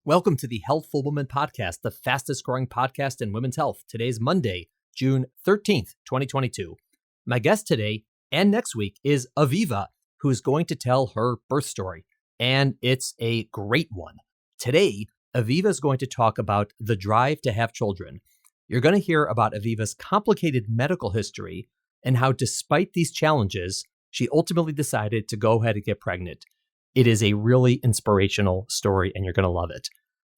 Welcome to the Healthful Woman Podcast, the fastest growing podcast in women's health. Today's Monday, June 13th, 2022. My guest today and next week is Aviva, who's going to tell her birth story, and it's a great one. Today, Aviva is going to talk about the drive to have children. You're going to hear about Aviva's complicated medical history and how, despite these challenges, she ultimately decided to go ahead and get pregnant. It is a really inspirational story, and you're going to love it.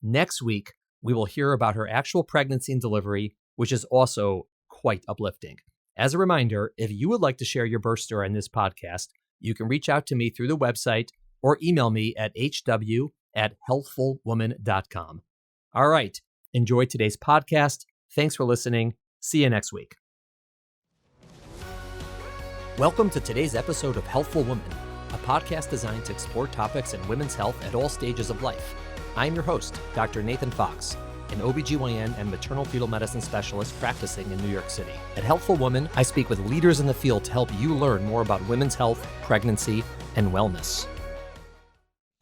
Next week, we will hear about her actual pregnancy and delivery, which is also quite uplifting. As a reminder, if you would like to share your birth story in this podcast, you can reach out to me through the website or email me at hw@healthfulwoman.com. All right, enjoy today's podcast. Thanks for listening. See you next week. Welcome to today's episode of Healthful Woman, a podcast designed to explore topics in women's health at all stages of life. I'm your host, Dr. Nathan Fox, an OBGYN and maternal fetal medicine specialist practicing in New York City. At Healthful Woman, I speak with leaders in the field to help you learn more about women's health, pregnancy, and wellness.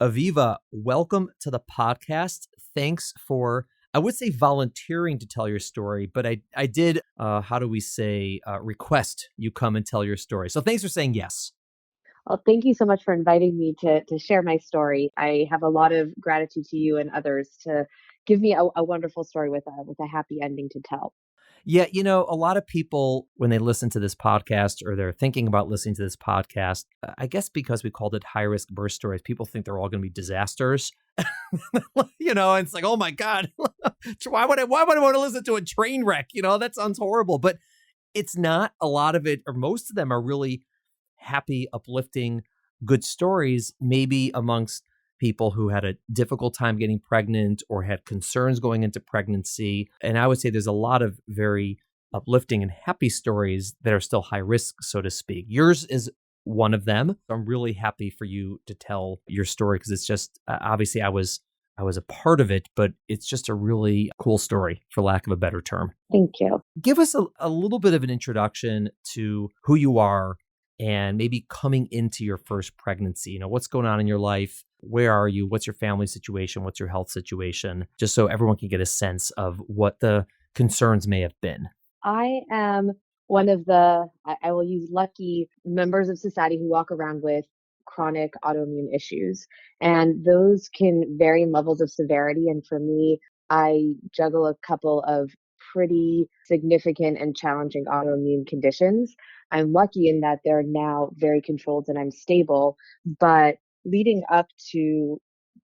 Aviva, welcome to the podcast. Thanks for, I would say, volunteering to tell your story, but I did, request you come and tell your story. So thanks for saying yes. Well, thank you so much for inviting me to share my story. I have a lot of gratitude to you and others to give me a wonderful story with a happy ending to tell. Yeah, you know, a lot of people, when they listen to this podcast or they're thinking about listening to this podcast, I guess because we called it high-risk birth stories, people think they're all going to be disasters. You know, and it's like, oh my God, why would I want to listen to a train wreck? You know, that sounds horrible. But it's not. A lot of it, or most of them, are really happy, uplifting, good stories, maybe amongst people who had a difficult time getting pregnant or had concerns going into pregnancy. And I would say there's a lot of very uplifting and happy stories that are still high risk, so to speak. Yours is one of them. I'm really happy for you to tell your story because it's just, obviously I was a part of it, but it's just a really cool story, for lack of a better term. Thank you. Give us a little bit of an introduction to who you are and maybe coming into your first pregnancy. You know, what's going on in your life? Where are you? What's your family situation? What's your health situation? Just so everyone can get a sense of what the concerns may have been. I am one of the, I will use lucky members of society who walk around with chronic autoimmune issues. And those can vary in levels of severity. And for me, I juggle a couple of pretty significant and challenging autoimmune conditions. I'm lucky in that they're now very controlled and I'm stable, but leading up to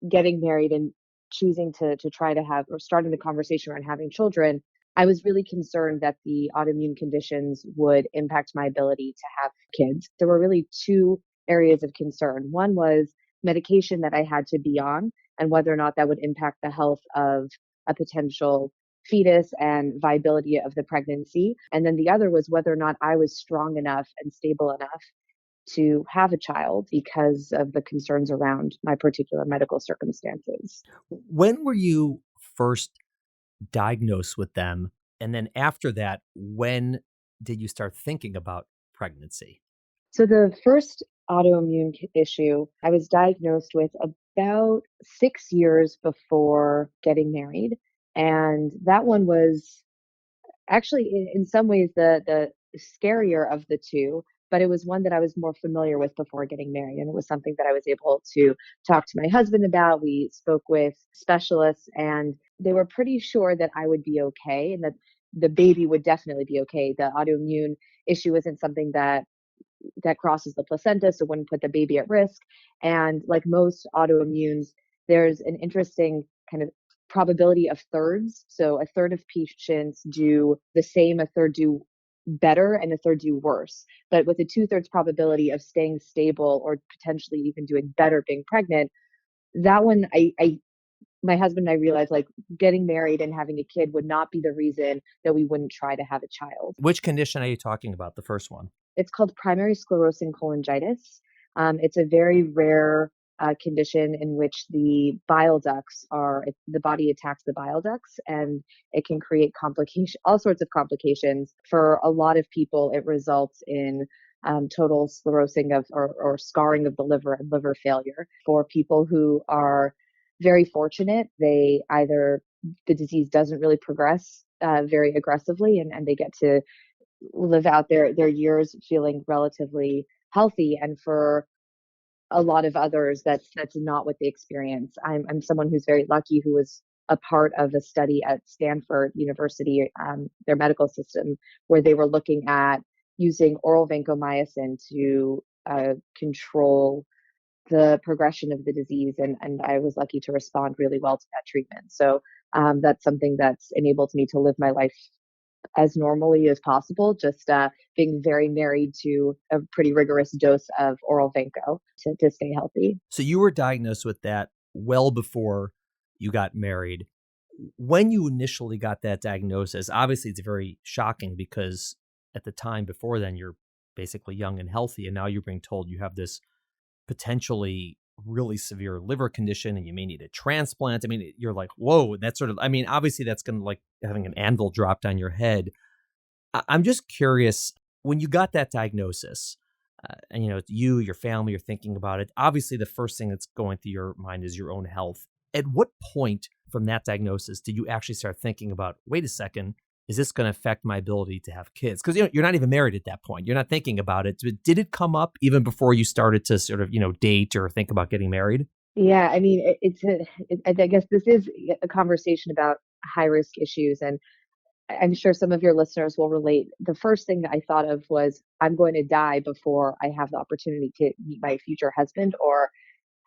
getting married and choosing to try to have, or starting the conversation around having children, I was really concerned that the autoimmune conditions would impact my ability to have kids. There were really two areas of concern. One was medication that I had to be on and whether or not that would impact the health of a potential fetus and viability of the pregnancy. And then the other was whether or not I was strong enough and stable enough to have a child because of the concerns around my particular medical circumstances. When were you first diagnosed with them? And then after that, when did you start thinking about pregnancy? So the first autoimmune issue I was diagnosed with about 6 years before getting married. And that one was actually in some ways the scarier of the two, but it was one that I was more familiar with before getting married. And it was something that I was able to talk to my husband about. We spoke with specialists and they were pretty sure that I would be okay and that the baby would definitely be okay. The autoimmune issue isn't something that crosses the placenta, so wouldn't put the baby at risk. And like most autoimmunes, there's an interesting kind of probability of thirds. So a third of patients do the same, a third do better, and a third do worse. But with a 2/3 probability of staying stable or potentially even doing better being pregnant, that one my husband and I realized like getting married and having a kid would not be the reason that we wouldn't try to have a child. Which condition are you talking about, the first one? It's called primary sclerosing cholangitis. It's a very rare condition in which the body attacks the bile ducts and it can create all sorts of complications. For a lot of people, it results in total sclerosing or scarring of the liver and liver failure. For people who are very fortunate. They either the disease doesn't really progress very aggressively, and they get to live out their years feeling relatively healthy. And for a lot of others, that's not what they experience. I'm someone who's very lucky, who was a part of a study at Stanford University, their medical system, where they were looking at using oral vancomycin to control the progression of the disease, and I was lucky to respond really well to that treatment. So that's something that's enabled me to live my life as normally as possible, just being very married to a pretty rigorous dose of oral Vanco to stay healthy. So you were diagnosed with that well before you got married. When you initially got that diagnosis, obviously it's very shocking because at the time before then, you're basically young and healthy. And now you're being told you have this potentially really severe liver condition and you may need a transplant. I mean, you're like, whoa, that's sort of, I mean, obviously that's going to like having an anvil dropped on your head. I'm just curious, when you got that diagnosis, and your family are thinking about it. Obviously, the first thing that's going through your mind is your own health. At what point from that diagnosis did you actually start thinking about, wait a second, is this going to affect my ability to have kids? Because you're not even married at that point. You're not thinking about it. Did it come up even before you started to sort of date or think about getting married? Yeah, I mean, I guess this is a conversation about high risk issues, and I'm sure some of your listeners will relate. The first thing that I thought of was, I'm going to die before I have the opportunity to meet my future husband or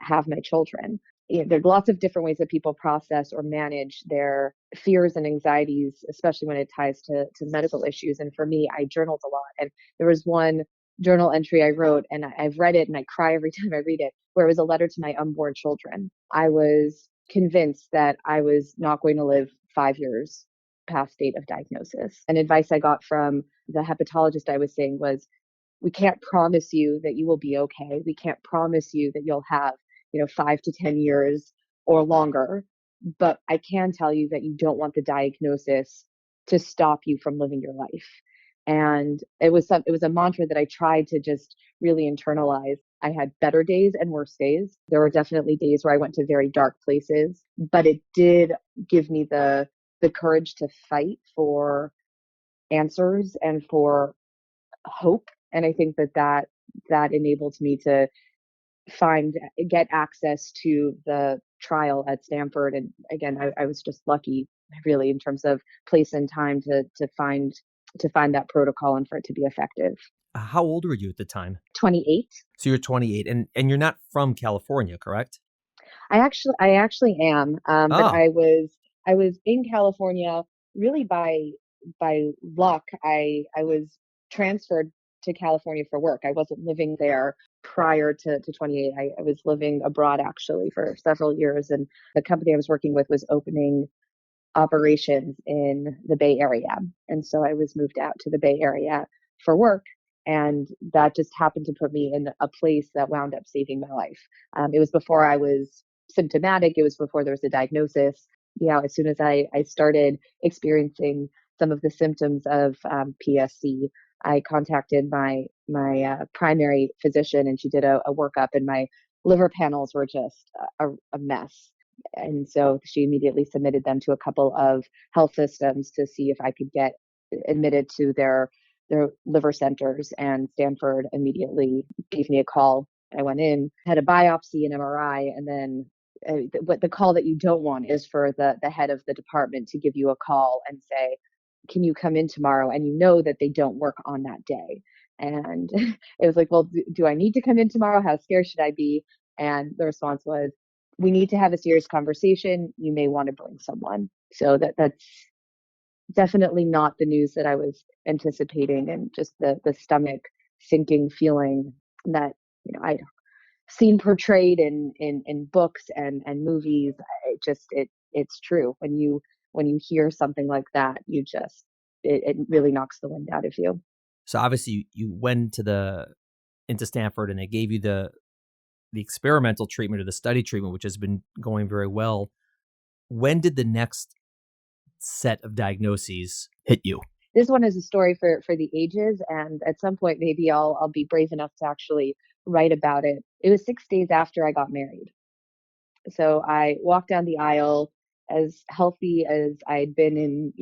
have my children. There's lots of different ways that people process or manage their fears and anxieties, especially when it ties to medical issues. And for me, I journaled a lot. And there was one journal entry I wrote, and I've read it and I cry every time I read it, where it was a letter to my unborn children. I was convinced that I was not going to live 5 years past date of diagnosis. And advice I got from the hepatologist I was seeing was, we can't promise you that you will be okay. We can't promise you that you'll have, 5 to 10 years or longer. But I can tell you that you don't want the diagnosis to stop you from living your life. And it was a mantra that I tried to just really internalize. I had better days and worse days. There were definitely days where I went to very dark places, but it did give me the courage to fight for answers and for hope. And I think that enabled me to get access to the trial at Stanford. And again, I was just lucky, really, in terms of place and time to find that protocol and for it to be effective. How old were you at the time? 28. So you're 28 and you're not from California, correct? I actually am, but Oh, I was in California really by luck. I was transferred to California for work. I wasn't living there prior to 28. I was living abroad actually for several years, and the company I was working with was opening operations in the Bay Area. And so I was moved out to the Bay Area for work. And that just happened to put me in a place that wound up saving my life. It was before I was symptomatic, it was before there was a diagnosis. Yeah, as soon as I started experiencing some of the symptoms of PSC, I contacted my primary physician, and she did a workup, and my liver panels were just a mess. And so she immediately submitted them to a couple of health systems to see if I could get admitted to their liver centers. And Stanford immediately gave me a call. I went in, had a biopsy, an MRI, and then what the call that you don't want is for the head of the department to give you a call and say, can you come in tomorrow? And you know that they don't work on that day. And it was like, well, do I need to come in tomorrow? How scared should I be? And the response was, we need to have a serious conversation. You may want to bring someone. So that's definitely not the news that I was anticipating, and just the stomach sinking feeling that I'd seen portrayed in books and movies. It's true. When you hear something like that, it really knocks the wind out of you. so obviously you went into Stanford and they gave you the experimental treatment or the study treatment, which has been going very well. When did the next set of diagnoses hit you? This one is a story for the ages, and at some point maybe I'll be brave enough to actually write about it. It was 6 days after I got married. So I walked down the aisle as healthy as I'd been in,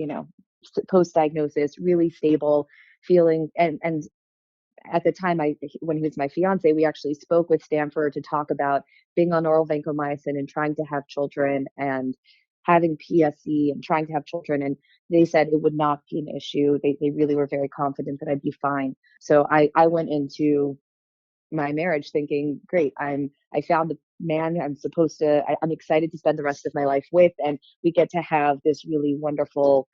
post diagnosis, really stable, feeling, and at the time, when he was my fiance, we actually spoke with Stanford to talk about being on oral vancomycin and trying to have children and having PSC and trying to have children. And they said it would not be an issue. They really were very confident that I'd be fine. So I went into my marriage thinking, great, I found the man I'm excited to spend the rest of my life with, and we get to have this really wonderful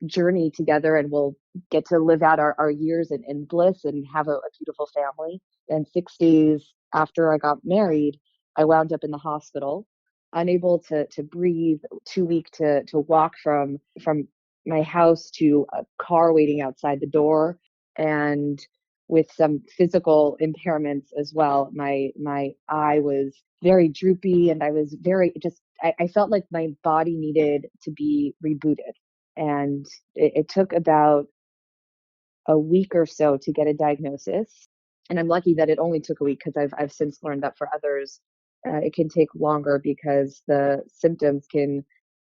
journey together, and we'll get to live out our years in bliss and have a beautiful family. And 6 days after I got married, I wound up in the hospital, unable to breathe, too weak to walk from my house to a car waiting outside the door, and with some physical impairments as well. My eye was very droopy, and I was very just I felt like my body needed to be rebooted. And it took about a week or so to get a diagnosis. And I'm lucky that it only took a week, because I've since learned that for others, it can take longer because the symptoms can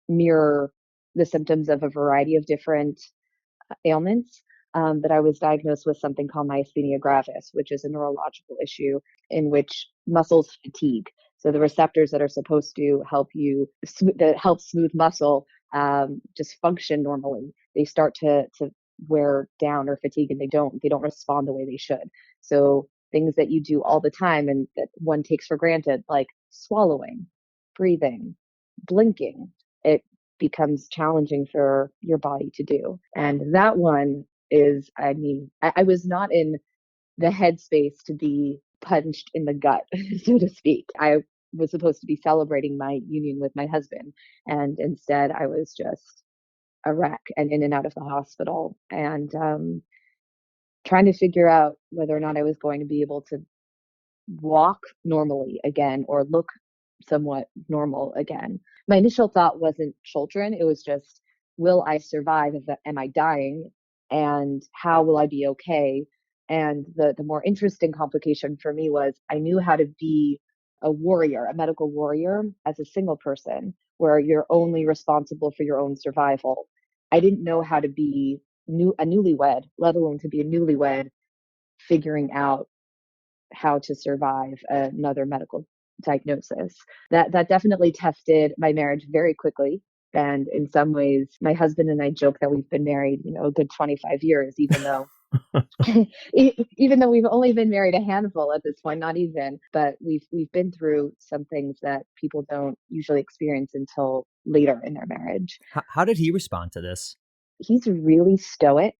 mirror the symptoms of a variety of different ailments. But I was diagnosed with something called myasthenia gravis, which is a neurological issue in which muscles fatigue. So the receptors that are supposed to help that help smooth muscle, just function normally, they start to wear down or fatigue, and they don't respond the way they should. So things that you do all the time and that one takes for granted, like swallowing, breathing, blinking, it becomes challenging for your body to do. And that one is, I was not in the headspace to be punched in the gut, so to speak. I was supposed to be celebrating my union with my husband, and instead I was just a wreck and in and out of the hospital, and trying to figure out whether or not I was going to be able to walk normally again or look somewhat normal again. My initial thought wasn't children. It was just, will I survive? Am I dying? And how will I be okay? And the more interesting complication for me was, I knew how to be a warrior, a medical warrior, as a single person, where you're only responsible for your own survival. I didn't know how to be a newlywed, let alone to be a newlywed figuring out how to survive another medical diagnosis. That definitely tested my marriage very quickly. And in some ways, my husband and I joke that we've been married, a good 25 years, even though even though we've only been married a handful at this point, not even, but we've been through some things that people don't usually experience until later in their marriage. How did he respond to this? He's really stoic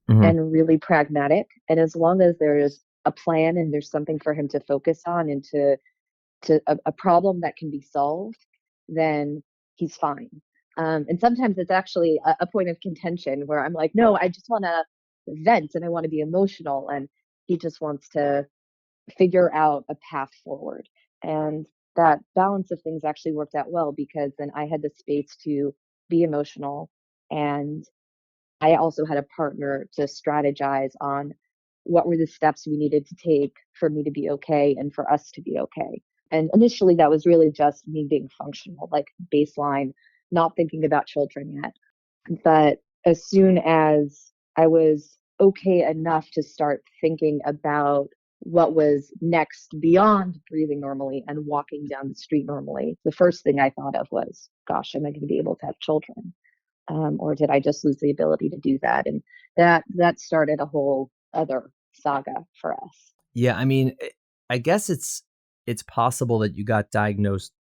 Hmm. and really pragmatic. And as long as there's a plan and there's something for him to focus on, and to a problem that can be solved, then he's fine. And sometimes it's actually a point of contention where I'm like, no, I just want to vent and I want to be emotional. And he just wants to figure out a path forward. And that balance of things actually worked out well, because then I had the space to be emotional, and I also had a partner to strategize on what were the steps we needed to take for me to be okay and for us to be okay. And initially, that was really just me being functional, like baseline, not thinking about children yet. But as soon as I was okay enough to start thinking about what was next beyond breathing normally and walking down the street normally, the first thing I thought of was, gosh, am I going to be able to have children? Or did I just lose the ability to do that? And that started a whole other saga for us. Yeah, I mean, I guess it's possible that you got diagnosed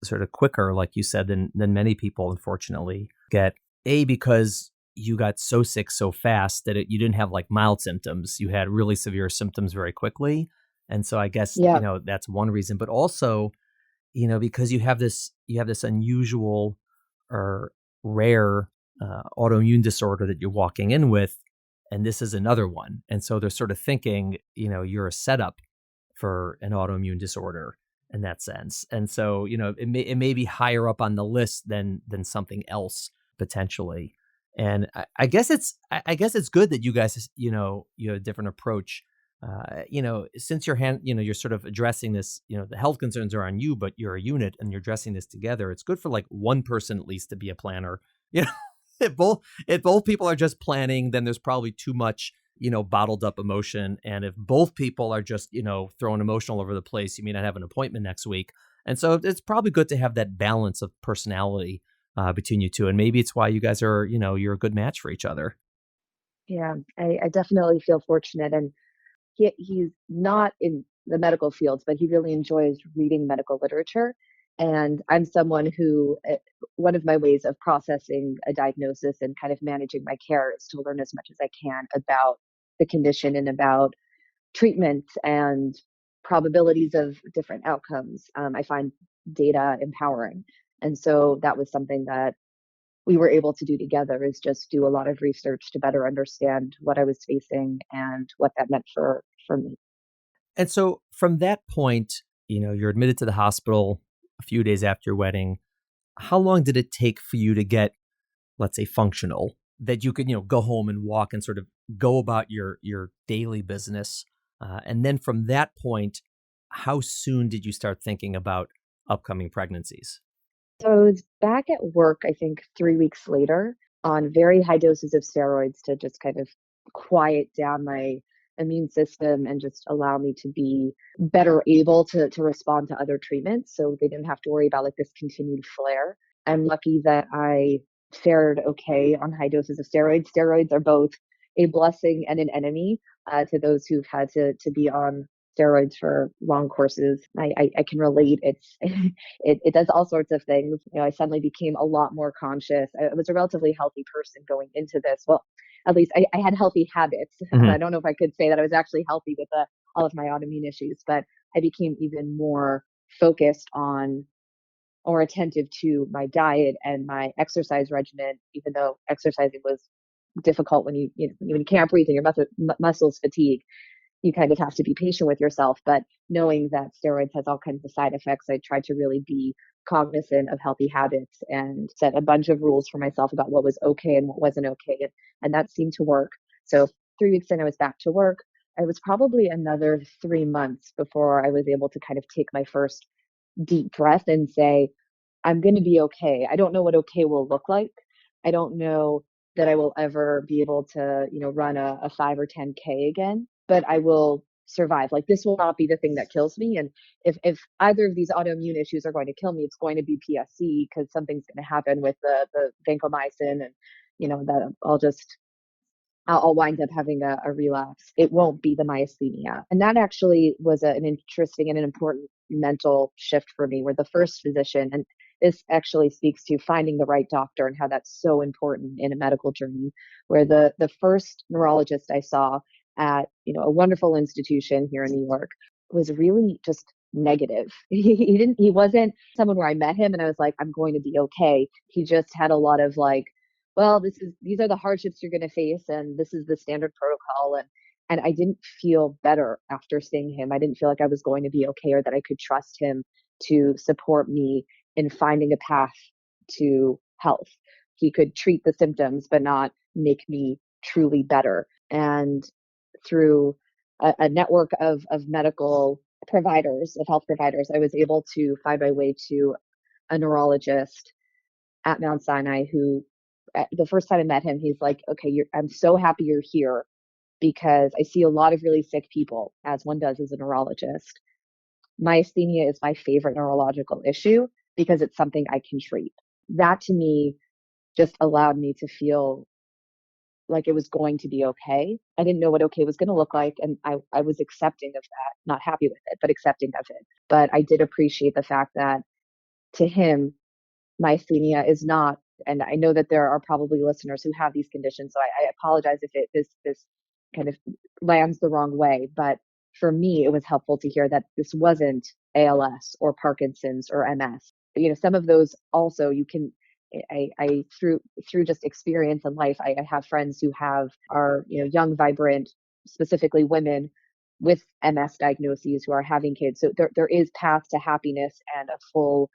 sort of quicker, like you said, than many people unfortunately get. Because you got so sick so fast that you didn't have like mild symptoms. You had really severe symptoms very quickly. And so I guess, Yeah, that's one reason, but also, because you have this unusual or rare autoimmune disorder that you're walking in with, and this is another one. And so they're sort of thinking, you're a setup for an autoimmune disorder in that sense. And so, it may be higher up on the list than something else potentially. And I guess it's good that you guys, you had a different approach Since you're sort of addressing this, the health concerns are on you, but you're a unit and you're addressing this together. It's good for like one person at least to be a planner. You know, if both people are just planning, then there's probably too much, bottled up emotion. And if both people are just, throwing emotional over the place, you may not have an appointment next week. And so it's probably good to have that balance of personality between you two. And maybe it's why you guys are, you're a good match for each other. Yeah, I definitely feel fortunate. And he's not in the medical fields, but he really enjoys reading medical literature. And I'm someone who, one of my ways of processing a diagnosis and kind of managing my care is to learn as much as I can about the condition and about treatment and probabilities of different outcomes. I find data empowering. And so that was something that we were able to do together, is just do a lot of research to better understand what I was facing and what that meant for me. And so from that point, you're admitted to the hospital a few days after your wedding. How long did it take for you to get, let's say, functional, that you could, go home and walk and sort of go about your daily business? And then from that point, how soon did you start thinking about upcoming pregnancies? So I was back at work, I think 3 weeks later, on very high doses of steroids to just kind of quiet down my immune system and just allow me to be better able to respond to other treatments. So they didn't have to worry about like this continued flare. I'm lucky that I fared okay on high doses of steroids. Steroids are both a blessing and an enemy to those who've had to be on steroids for long courses. I can relate. It does all sorts of things. I suddenly became a lot more conscious. I was a relatively healthy person going into this. Well, at least I had healthy habits. Hmm. I don't know if I could say that I was actually healthy with all of my autoimmune issues, but I became even more focused on or attentive to my diet and my exercise regimen, even though exercising was difficult when you can't breathe and your muscles fatigue. You kind of have to be patient with yourself. But knowing that steroids has all kinds of side effects, I tried to really be cognizant of healthy habits and set a bunch of rules for myself about what was okay and what wasn't okay. And that seemed to work. So 3 weeks in, I was back to work. It was probably another 3 months before I was able to kind of take my first deep breath and say, I'm going to be okay. I don't know what okay will look like. I don't know that I will ever be able to, run a 5 or 10K again, but I will survive. Like this will not be the thing that kills me. And if either of these autoimmune issues are going to kill me, it's going to be PSC because something's going to happen with the vancomycin and, that I'll wind up having a relapse. It won't be the myasthenia. And that actually was an interesting and an important mental shift for me, where the first physician, and this actually speaks to finding the right doctor and how that's so important in a medical journey, where the first neurologist I saw at, a wonderful institution here in New York was really just negative. He wasn't someone where I met him and I was like, I'm going to be okay. He just had a lot of like, well, these are the hardships you're going to face, and this is the standard protocol. And I didn't feel better after seeing him. I didn't feel like I was going to be okay, or that I could trust him to support me in finding a path to health. He could treat the symptoms, but not make me truly better. And through a network of medical providers, of health providers, I was able to find my way to a neurologist at Mount Sinai who, the first time I met him, he's like, okay, I'm so happy you're here because I see a lot of really sick people, as one does as a neurologist. Myasthenia is my favorite neurological issue because it's something I can treat. That to me just allowed me to feel like it was going to be okay. I didn't know what okay was going to look like. And I was accepting of that, not happy with it, but accepting of it. But I did appreciate the fact that to him, myasthenia is not, and I know that there are probably listeners who have these conditions, so I apologize if this kind of lands the wrong way. But for me, it was helpful to hear that this wasn't ALS or Parkinson's or MS. Some of those also you can. I through just experience in life, I have friends who are young, vibrant, specifically women with MS diagnoses who are having kids. So there is path to happiness and a full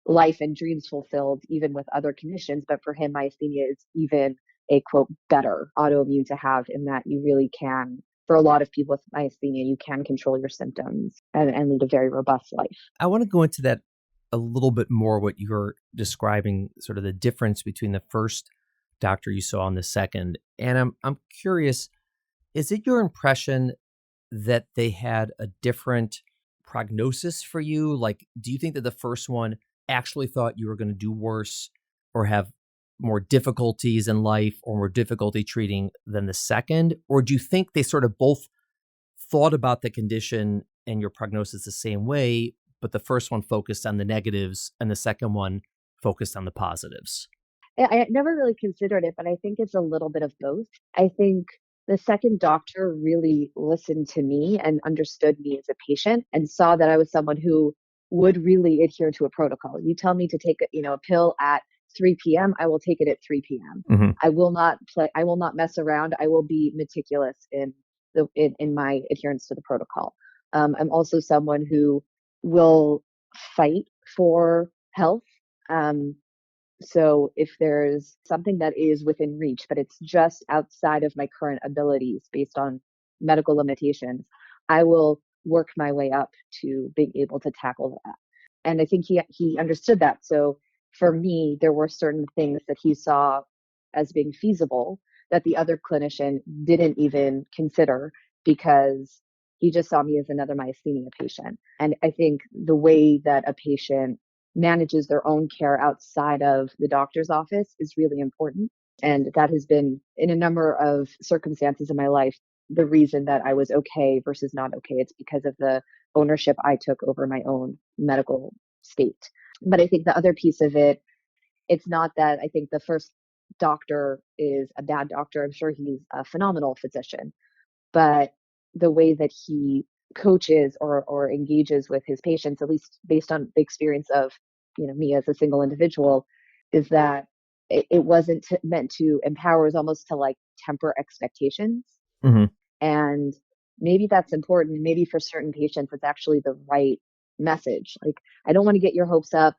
life and dreams fulfilled, even with other conditions. But for him, myasthenia is even a quote better autoimmune to have, in that you really can for a lot of people with myasthenia, you can control your symptoms and lead a very robust life. I want to go into that a little bit more, what you're describing, sort of the difference between the first doctor you saw and the second. And I'm curious, is it your impression that they had a different prognosis for you? Like, do you think that the first one actually thought you were going to do worse or have more difficulties in life or more difficulty treating than the second? Or do you think they sort of both thought about the condition and your prognosis the same way, but the first one focused on the negatives and the second one focused on the positives? I never really considered it, but I think it's a little bit of both. I think the second doctor really listened to me and understood me as a patient and saw that I was someone who would really adhere to a protocol. You tell me to take a pill at 3 p.m., I will take it at 3 p.m. Mm-hmm. I will not mess around. I will be meticulous in my adherence to the protocol. I'm also someone who will fight for health. So if there's something that is within reach, but it's just outside of my current abilities based on medical limitations, I will work my way up to being able to tackle that. And I think he understood that. So for me, there were certain things that he saw as being feasible that the other clinician didn't even consider because he just saw me as another myasthenia patient. And I think the way that a patient manages their own care outside of the doctor's office is really important. And that has been, in a number of circumstances in my life, the reason that I was okay versus not okay. It's because of the ownership I took over my own medical state. But I think the other piece of it, it's not that I think the first doctor is a bad doctor. I'm sure he's a phenomenal physician, but the way that he coaches or engages with his patients, at least based on the experience of me as a single individual, is that it wasn't meant to empower. It was almost to like temper expectations. Mm-hmm. And maybe that's important. Maybe for certain patients, it's actually the right message. Like, I don't want to get your hopes up.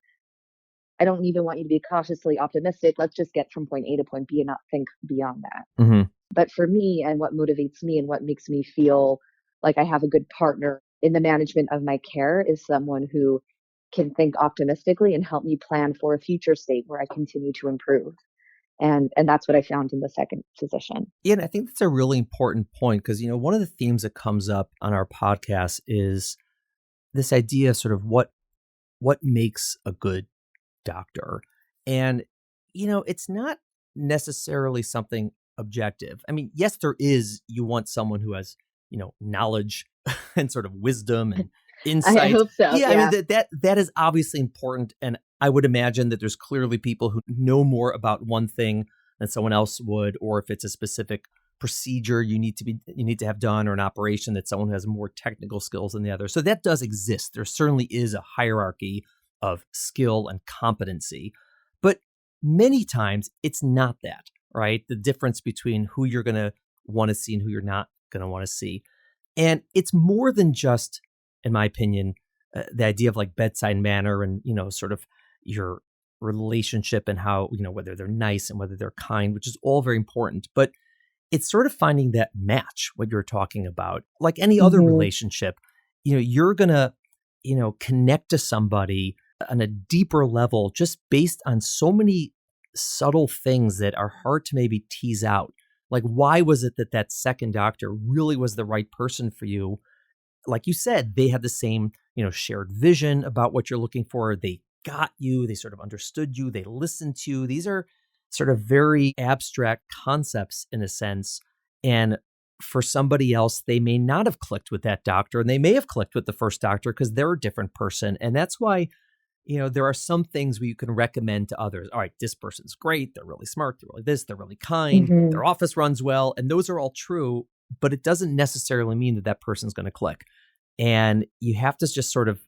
I don't even want you to be cautiously optimistic. Let's just get from point A to point B and not think beyond that. Mm-hmm. But for me, and what motivates me and what makes me feel like I have a good partner in the management of my care is someone who can think optimistically and help me plan for a future state where I continue to improve. And that's what I found in the second physician. Yeah, and I think that's a really important point because, one of the themes that comes up on our podcast is this idea of sort of what makes a good doctor. And, it's not necessarily something objective. I mean, yes, there is, you want someone who has, knowledge and sort of wisdom and insight. I hope so. Yeah, Yeah. I mean, that is obviously important. And I would imagine that there's clearly people who know more about one thing than someone else would, or if it's a specific procedure you need to have done, or an operation that someone who has more technical skills than the other. So that does exist. There certainly is a hierarchy of skill and competency, but many times it's not that, right? The difference between who you're going to want to see and who you're not going to want to see. And it's more than just, in my opinion, the idea of like bedside manner and, sort of your relationship and how, whether they're nice and whether they're kind, which is all very important. But it's sort of finding that match, what you're talking about. Like any other relationship, you're going to, connect to somebody on a deeper level just based on so many subtle things that are hard to maybe tease out. Like, why was it that second doctor really was the right person for you? Like you said, they had the same, shared vision about what you're looking for. They got you. They sort of understood you. They listened to you. These are sort of very abstract concepts in a sense. And for somebody else, they may not have clicked with that doctor, and they may have clicked with the first doctor because they're a different person. And that's why, there are some things where you can recommend to others. All right, this person's great. They're really smart. They're really this. They're really kind. Their office runs well. And those are all true, but it doesn't necessarily mean that person's going to click. And you have to just sort of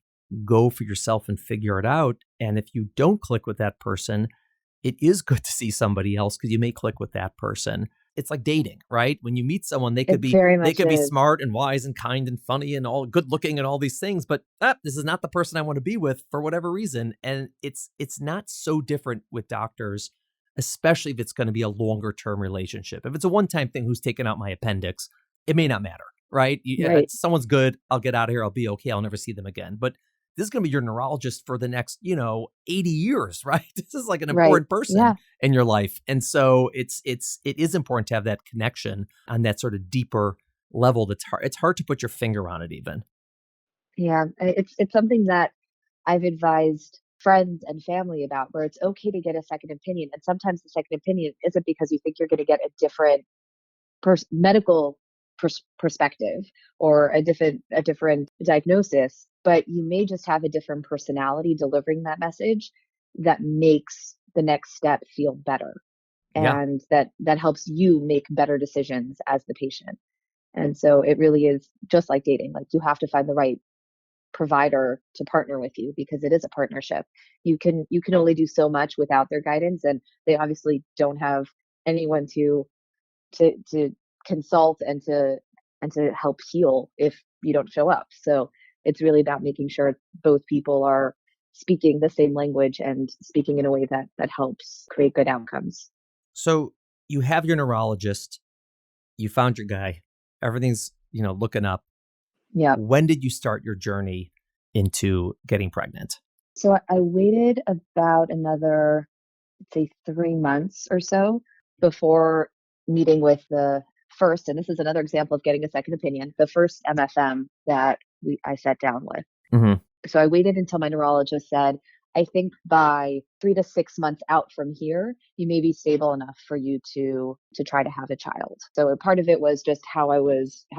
go for yourself and figure it out. And if you don't click with that person, it is good to see somebody else because you may click with that person. It's like dating, right? When you meet someone, they could be smart and wise and kind and funny and all good looking and all these things, but this is not the person I want to be with for whatever reason. And it's not so different with doctors, especially if it's going to be a longer term relationship. If it's a one-time thing, who's taken out my appendix, it may not matter, right? Right. Someone's good, I'll get out of here, I'll be okay, I'll never see them again. But this is going to be your neurologist for the next, 80 years, right? This is like an Right. important person Yeah. in your life. And so it is important to have that connection on that sort of deeper level. It's hard to put your finger on it even. Yeah. It's something that I've advised friends and family about, where it's okay to get a second opinion. And sometimes the second opinion isn't because you think you're going to get a different medical perspective or a different diagnosis, but you may just have a different personality delivering that message that makes the next step feel better, Yeah. and that helps you make better decisions as the patient. And so it really is just like dating. Like, you have to find the right provider to partner with you, because it is a partnership. You can only do so much without their guidance, and they obviously don't have anyone to consult and to help heal if you don't show up. So it's really about making sure both people are speaking the same language and speaking in a way that helps create good outcomes. So you have your neurologist, you found your guy, everything's, looking up. Yeah. When did you start your journey into getting pregnant? So I waited about another, say, 3 months or so before meeting with the first, and this is another example of getting a second opinion, the first MFM that I sat down with. Hmm. So I waited until my neurologist said, I think by 3 to 6 months out from here, you may be stable enough for you to try to have a child. So a part of it was just how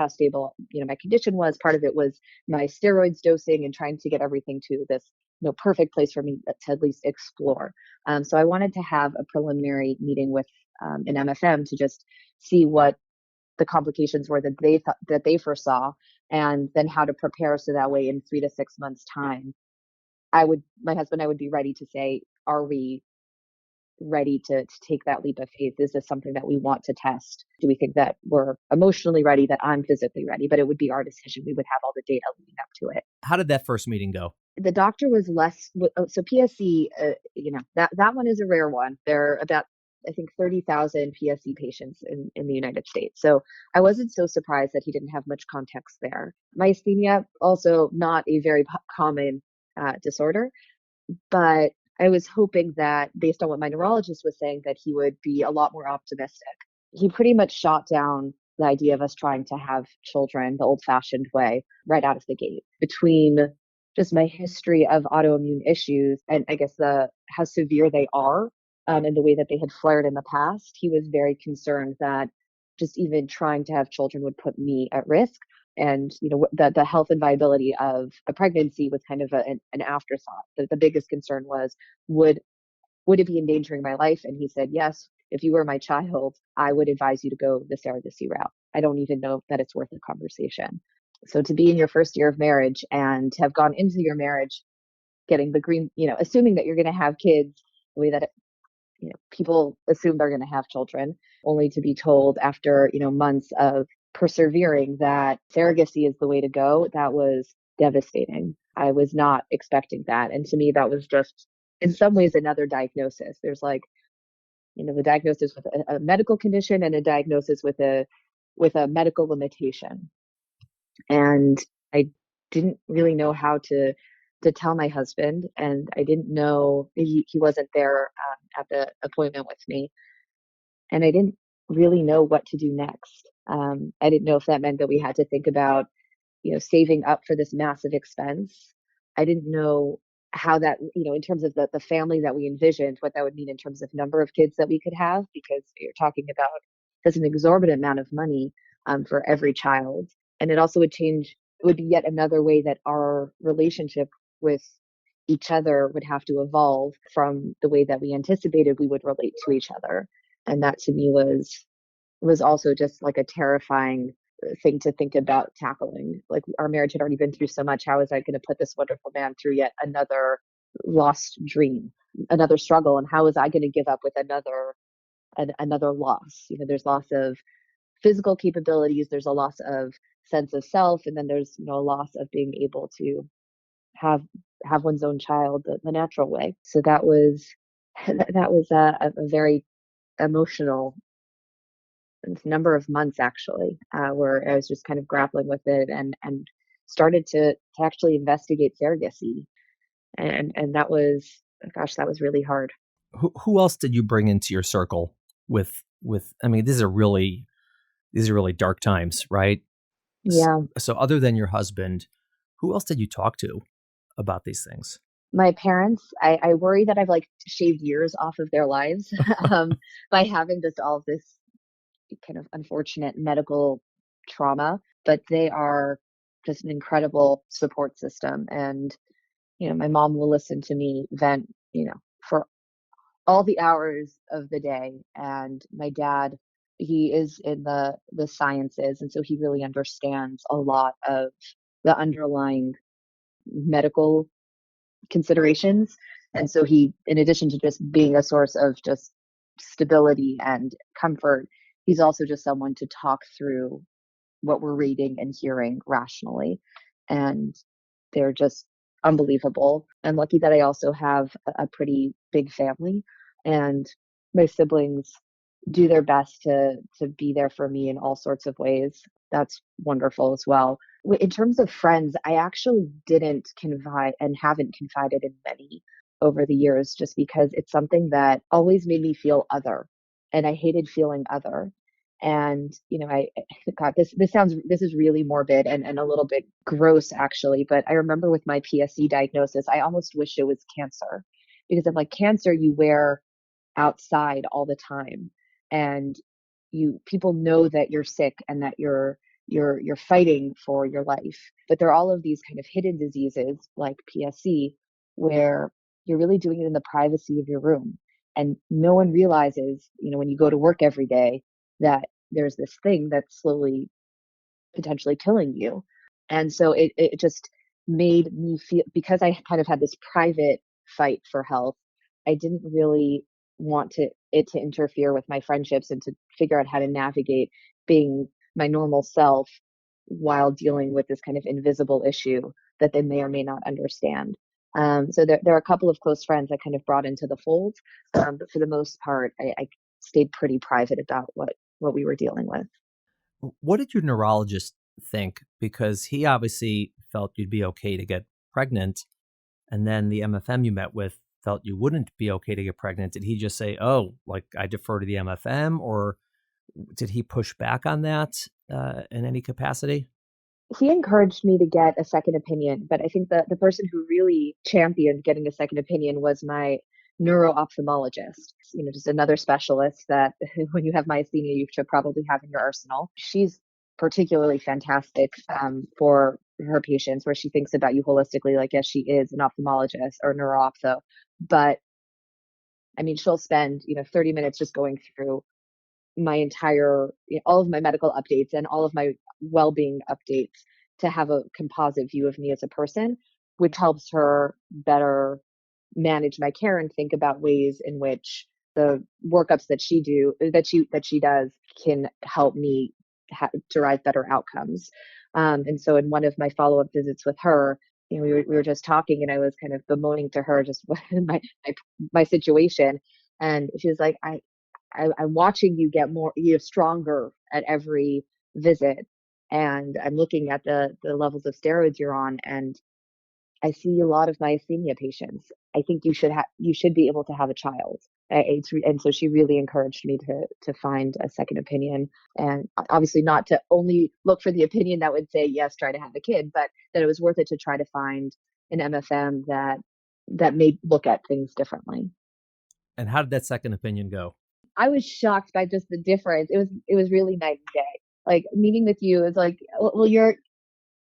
stable, my condition was. Part of it was my steroids dosing and trying to get everything to this, perfect place for me to at least explore. So I wanted to have a preliminary meeting with an MFM to just see what the complications were that they foresaw, and then how to prepare, so that way in 3 to 6 months time, my husband and I would be ready to say, are we ready to take that leap of faith? Is this something that we want to test? Do we think that we're emotionally ready, that I'm physically ready? But it would be our decision. We would have all the data leading up to it. How did that first meeting go? The doctor was so PSC, that one is a rare one. There are about, I think, 30,000 PSC patients in the United States. So I wasn't so surprised that he didn't have much context there. Myasthenia, also not a very common disorder, but I was hoping that, based on what my neurologist was saying, that he would be a lot more optimistic. He pretty much shot down the idea of us trying to have children the old fashioned way right out of the gate. Between just my history of autoimmune issues, and I guess how severe they are, and the way that they had flared in the past, he was very concerned that just even trying to have children would put me at risk. And the health and viability of a pregnancy was kind of an afterthought. The biggest concern was, would would it be endangering my life? And he said, yes. If you were my child, I would advise you to go the surrogacy route. I don't even know that it's worth a conversation. So to be in your first year of marriage and to have gone into your marriage getting the green, assuming that you're going to have kids, the way that people assume they're going to have children, only to be told after, months of persevering that surrogacy is the way to go. That was devastating. I was not expecting that. And to me, that was just, in some ways, another diagnosis. There's like, the diagnosis with a medical condition, and a diagnosis with a medical limitation. And I didn't really know how to tell my husband, and I didn't know, he wasn't there at the appointment with me, and I didn't really know what to do next. I didn't know if that meant that we had to think about, saving up for this massive expense. I didn't know how that, in terms of the family that we envisioned, what that would mean in terms of number of kids that we could have, because you're talking about, that's an exorbitant amount of money for every child. And it also would be yet another way that our relationship with each other would have to evolve from the way that we anticipated we would relate to each other. And that to me was also just like a terrifying thing to think about tackling. Like, our marriage had already been through so much. How was I going to put this wonderful man through yet another lost dream, another struggle? And how was I going to give up with another loss? There's loss of physical capabilities, there's a loss of sense of self, and then there's, a loss of being able to have one's own child the natural way. So that was that was a very emotional number of months actually, where I was just kind of grappling with it and started to actually investigate surrogacy. And that was, gosh, that was really hard. Who else did you bring into your circle with I mean, these are really dark times, right? Yeah. So other than your husband, who else did you talk to about these things? My parents, I worry that I've like shaved years off of their lives by having just all of this kind of unfortunate medical trauma, but they are just an incredible support system. And, my mom will listen to me vent, for all the hours of the day. And my dad, he is in the sciences, and so he really understands a lot of the underlying medical considerations. And so he, in addition to just being a source of just stability and comfort, he's also just someone to talk through what we're reading and hearing rationally. And they're just unbelievable. I'm lucky that I also have a pretty big family, and my siblings do their best to be there for me in all sorts of ways. That's wonderful as well. In terms of friends, I actually didn't confide and haven't confided in many over the years, just because it's something that always made me feel other, and I hated feeling other. And God, this is really morbid and a little bit gross actually, but I remember with my PSC diagnosis, I almost wish it was cancer, because I'm like, cancer you wear outside all the time, and people know that you're sick and that you're fighting for your life. But there are all of these kind of hidden diseases like PSC, where you're really doing it in the privacy of your room, and no one realizes, when you go to work every day, that there's this thing that's slowly potentially killing you. And so it just made me feel, because I kind of had this private fight for health, I didn't really want it to interfere with my friendships and to figure out how to navigate being my normal self while dealing with this kind of invisible issue that they may or may not understand. So there are a couple of close friends I kind of brought into the fold, but for the most part, I stayed pretty private about what we were dealing with. What did your neurologist think? Because he obviously felt you'd be okay to get pregnant, and then the MFM you met with felt you wouldn't be okay to get pregnant. Did he just say, "Oh, like I defer to the MFM," or did he push back on that in any capacity? He encouraged me to get a second opinion, but I think the person who really championed getting a second opinion was my neuro-ophthalmologist. Just another specialist that when you have myasthenia, you should probably have in your arsenal. She's particularly fantastic for her patients, where she thinks about you holistically. Like, yes, she is an ophthalmologist or neuro-ophtho, but I mean, she'll spend 30 minutes just going through my entire, all of my medical updates and all of my well-being updates, to have a composite view of me as a person, which helps her better manage my care and think about ways in which the workups that she does can help me derive better outcomes. And so in one of my follow-up visits with her, we were just talking, and I was kind of bemoaning to her just my situation, and she was like, I'm watching you get more, stronger at every visit. And I'm looking at the levels of steroids you're on, and I see a lot of myasthenia patients. I think you should be able to have a child. And so she really encouraged me to find a second opinion, and obviously not to only look for the opinion that would say yes, try to have a kid, but that it was worth it to try to find an MFM that may look at things differently. And how did that second opinion go? I was shocked by just the difference. It was really night and day. Like, meeting with you is like, well, you're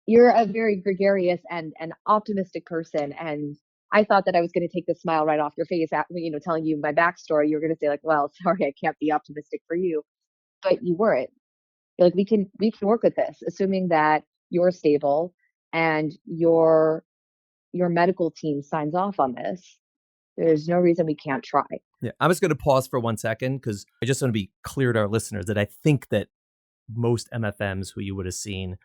a very gregarious and optimistic person, and I thought that I was going to take the smile right off your face at telling you my backstory. You were going to say like, well, sorry, I can't be optimistic for you, but you weren't. You're like, we can work with this, assuming that you're stable and your medical team signs off on this. There's no reason we can't try. Yeah, I'm just going to pause for 1 second because I just want to be clear to our listeners that I think that most MFMs who you would have seen,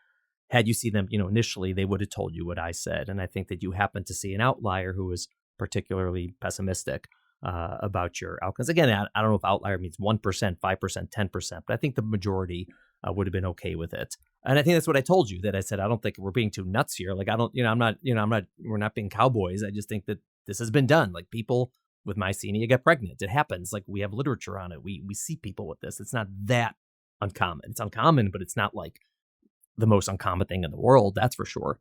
had you seen them, initially, they would have told you what I said. And I think that you happened to see an outlier who was particularly pessimistic. about your outcomes. Again, I don't know if outlier means 1%, 5%, 10%, but I think the majority would have been okay with it. And I think that's what I told you, that I said, I don't think we're being too nuts here. Like, I don't, we're not being cowboys. I just think that this has been done. Like, people with myasthenia get pregnant. It happens. Like, we have literature on it. We see people with this. It's not that uncommon. It's uncommon, but it's not like the most uncommon thing in the world. That's for sure.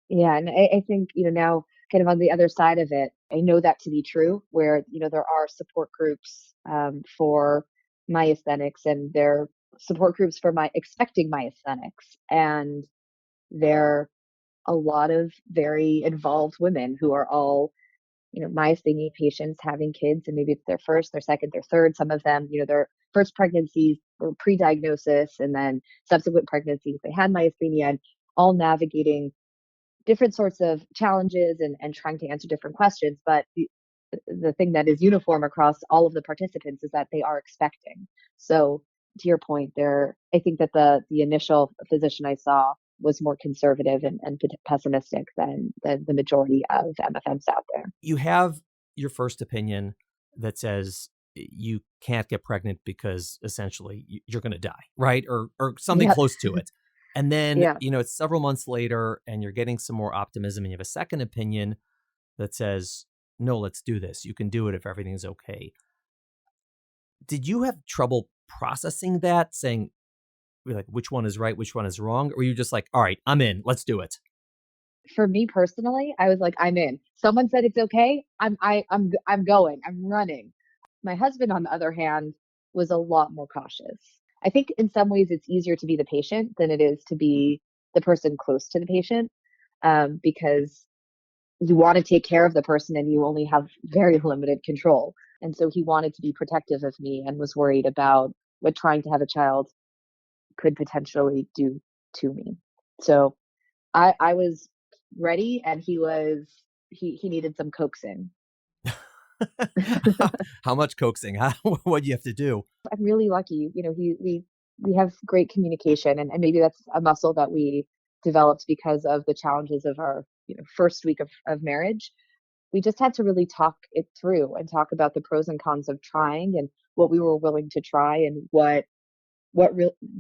Yeah, and I think, now kind of on the other side of it, I know that to be true, where, there are support groups for myasthenics, and there are support groups for my expecting myasthenics. And there are a lot of very involved women who are all, myasthenia patients having kids, and maybe it's their first, their second, their third. Some of them, their first pregnancies or pre-diagnosis, and then subsequent pregnancies, they had myasthenia, and all navigating different sorts of challenges and trying to answer different questions. But the thing that is uniform across all of the participants is that they are expecting. So to your point there, I think that the initial physician I saw was more conservative and pessimistic than the majority of MFMs out there. You have your first opinion that says you can't get pregnant because essentially you're going to die, right? Or something close to it. And then, it's several months later and you're getting some more optimism, and you have a second opinion that says, no, let's do this. You can do it if everything's okay. Did you have trouble processing that, saying, like, which one is right, which one is wrong? Or were you just like, all right, I'm in, let's do it? For me personally, I was like, I'm in. Someone said it's okay. I'm going. I'm running. My husband, on the other hand, was a lot more cautious. I think in some ways it's easier to be the patient than it is to be the person close to the patient, because you want to take care of the person and you only have very limited control. And so he wanted to be protective of me and was worried about what trying to have a child could potentially do to me. So I was ready, and he needed some coaxing. How much coaxing? What do you have to do? I'm really lucky. We have great communication, and maybe that's a muscle that we developed because of the challenges of our first week of marriage. We just had to really talk it through and talk about the pros and cons of trying, and what we were willing to try, and what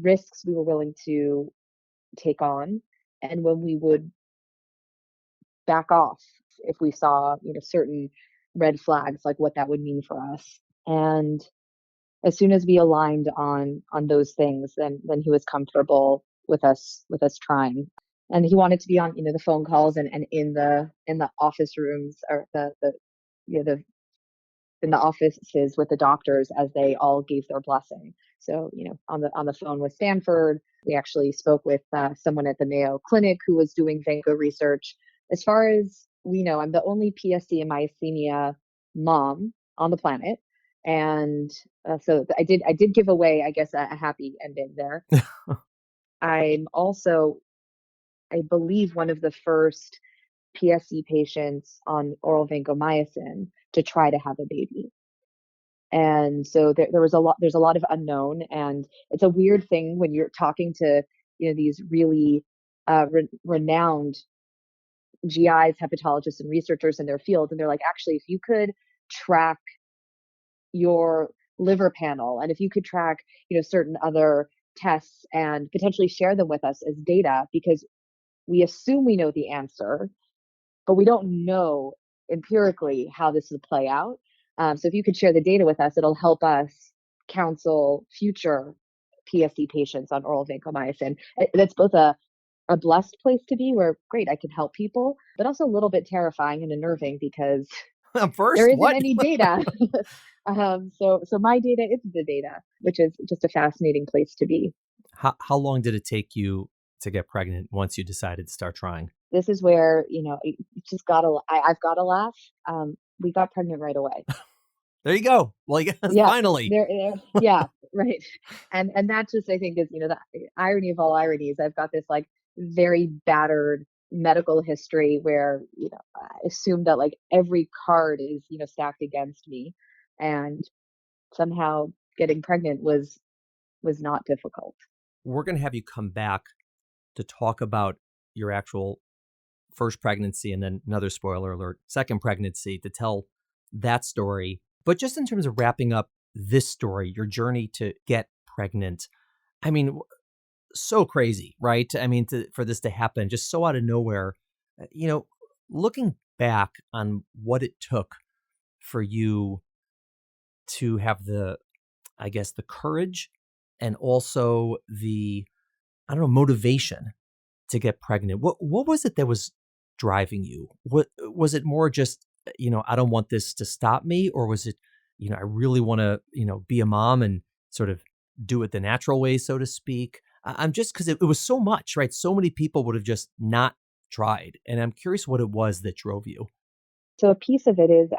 risks we were willing to take on, and when we would back off if we saw certain red flags, like what that would mean for us. And as soon as we aligned on those things, then he was comfortable with us trying. And he wanted to be on the phone calls, and in the office rooms, or the in the offices with the doctors as they all gave their blessing. So, on the phone with Stanford, we actually spoke with someone at the Mayo Clinic who was doing Vanco research. As far as we know, I'm the only PSC and myasthenia mom on the planet. And so I did give away, I guess, a happy ending there. I'm also, I believe, one of the first PSC patients on oral vancomycin to try to have a baby. And so there's a lot of unknown, and it's a weird thing when you're talking to these really renowned GIs, hepatologists, and researchers in their field, and they're like, actually, if you could track your liver panel, and if you could track certain other tests and potentially share them with us as data, because we assume we know the answer, but we don't know empirically how this will play out. So if you could share the data with us, it'll help us counsel future PSC patients on oral vancomycin. That's both a blessed place to be, where great, I can help people, but also a little bit terrifying and unnerving, because First, there isn't what? any data. So my data is the data, which is just a fascinating place to be. How long did it take you to get pregnant once you decided to start trying? This is where, you just gotta, I've got to laugh. We got pregnant right away. There you go. Well, Yeah, finally. yeah, right. And that just, I think, is, the irony of all ironies. I've got this like very battered medical history where, I assume that like every card is, stacked against me, and somehow getting pregnant was not difficult. We're going to have you come back to talk about your actual first pregnancy, and then another spoiler alert, second pregnancy, to tell that story. But just in terms of wrapping up this story, your journey to get pregnant, I mean, so crazy, right? I mean, for this to happen just so out of nowhere, you know, looking back on what it took for you to have the, I guess, the courage and also the, I don't know, motivation to get pregnant. What was it that was driving you? What was it more just, I don't want this to stop me, or was it, I really want to, be a mom and sort of do it the natural way, so to speak? I'm just, because it was so much, right? So many people would have just not tried, and I'm curious what it was that drove you. So a piece of it is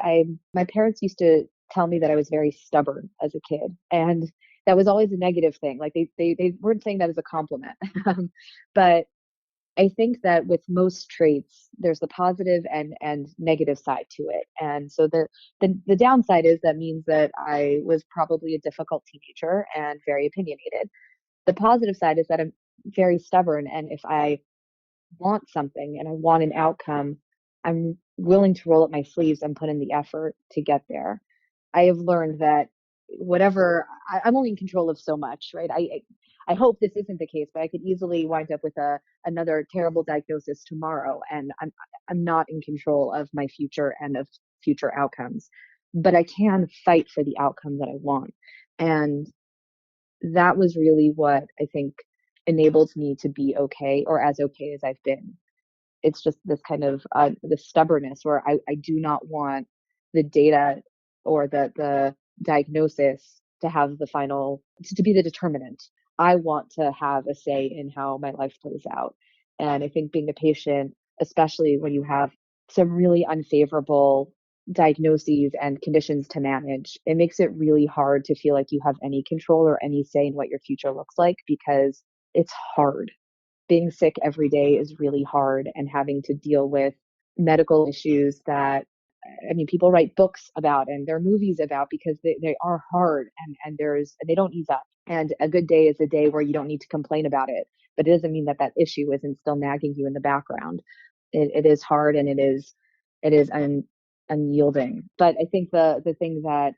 my parents used to tell me that I was very stubborn as a kid, and that was always a negative thing. Like they weren't saying that as a compliment. But I think that with most traits, there's the positive and negative side to it. And so the downside is that means that I was probably a difficult teenager and very opinionated. The positive side is that I'm very stubborn, and if I want something and I want an outcome, I'm willing to roll up my sleeves and put in the effort to get there. I have learned that I'm only in control of so much, right? I hope this isn't the case, but I could easily wind up with another terrible diagnosis tomorrow, and I'm not in control of my future and of future outcomes. But I can fight for the outcome that I want, and that was really what I think enabled me to be okay, or as okay as I've been. It's just this kind of the stubbornness where I do not want the data or the diagnosis to have the final to be the determinant. I want to have a say in how my life plays out. And I think being a patient, especially when you have some really unfavorable diagnoses and conditions to manage, it makes it really hard to feel like you have any control or any say in what your future looks like, because it's hard. Being sick every day is really hard, and having to deal with medical issues that, I mean, people write books about and there are movies about because they are hard, and they don't ease up. And a good day is a day where you don't need to complain about it, but it doesn't mean that that issue isn't still nagging you in the background. It is hard, and it is unyielding. But I think the thing that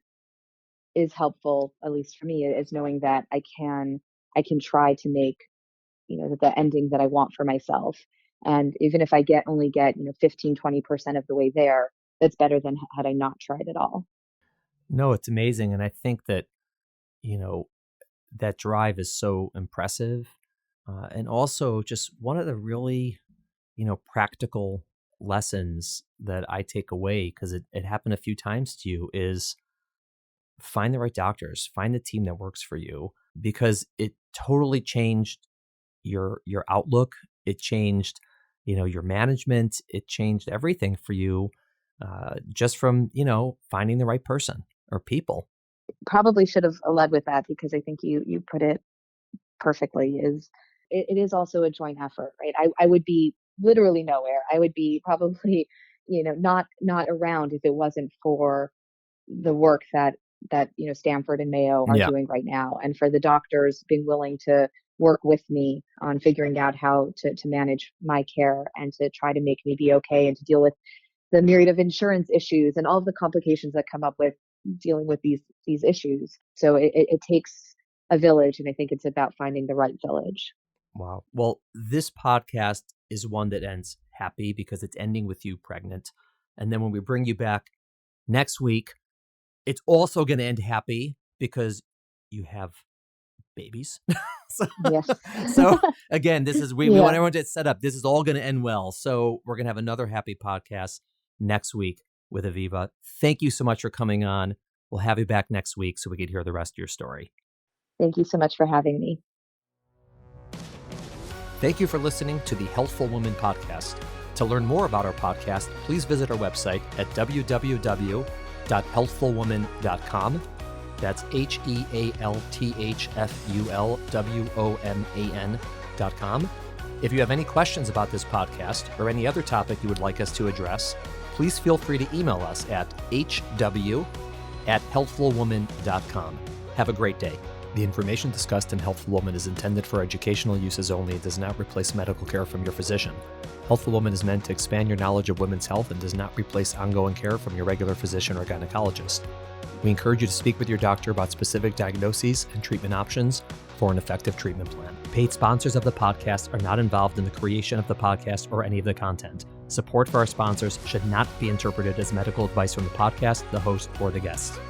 is helpful, at least for me, is knowing that I can try to make the ending that I want for myself. And even if I only get 15-20% of the way there, that's better than had I not tried at all. No, it's amazing. And I think that, that drive is so impressive. And also just one of the really, practical lessons that I take away, because it happened a few times to you, is find the right doctors, find the team that works for you, because it totally changed your outlook. It changed, your management. It changed everything for you, just from, finding the right person or people. Probably should have led with that, because I think you put it perfectly. It is also a joint effort, right? I would be literally nowhere. I would be probably, not around if it wasn't for the work that Stanford and Mayo are Yeah. doing right now, and for the doctors being willing to work with me on figuring out how to manage my care and to try to make me be okay, and to deal with the myriad of insurance issues and all of the complications that come up with dealing with these issues. So it takes a village, and I think it's about finding the right village. Wow. Well, this podcast is one that ends happy because it's ending with you pregnant. And then when we bring you back next week, it's also going to end happy because you have babies. so, Yes. so again, this is, we Yeah. want everyone to set up. This is all going to end well. So we're going to have another happy podcast next week with Aviva. Thank you so much for coming on. We'll have you back next week so we can hear the rest of your story. Thank you so much for having me. Thank you for listening to the Healthful Woman podcast. To learn more about our podcast, please visit our website at www.healthfulwoman.com. That's HEALTHFULWOMAN.com. If you have any questions about this podcast or any other topic you would like us to address, please feel free to email us at hw@healthfulwoman.com. Have a great day. The information discussed in Healthful Woman is intended for educational uses only and does not replace medical care from your physician. Healthful Woman is meant to expand your knowledge of women's health and does not replace ongoing care from your regular physician or gynecologist. We encourage you to speak with your doctor about specific diagnoses and treatment options for an effective treatment plan. Paid sponsors of the podcast are not involved in the creation of the podcast or any of the content. Support for our sponsors should not be interpreted as medical advice from the podcast, the host, or the guest.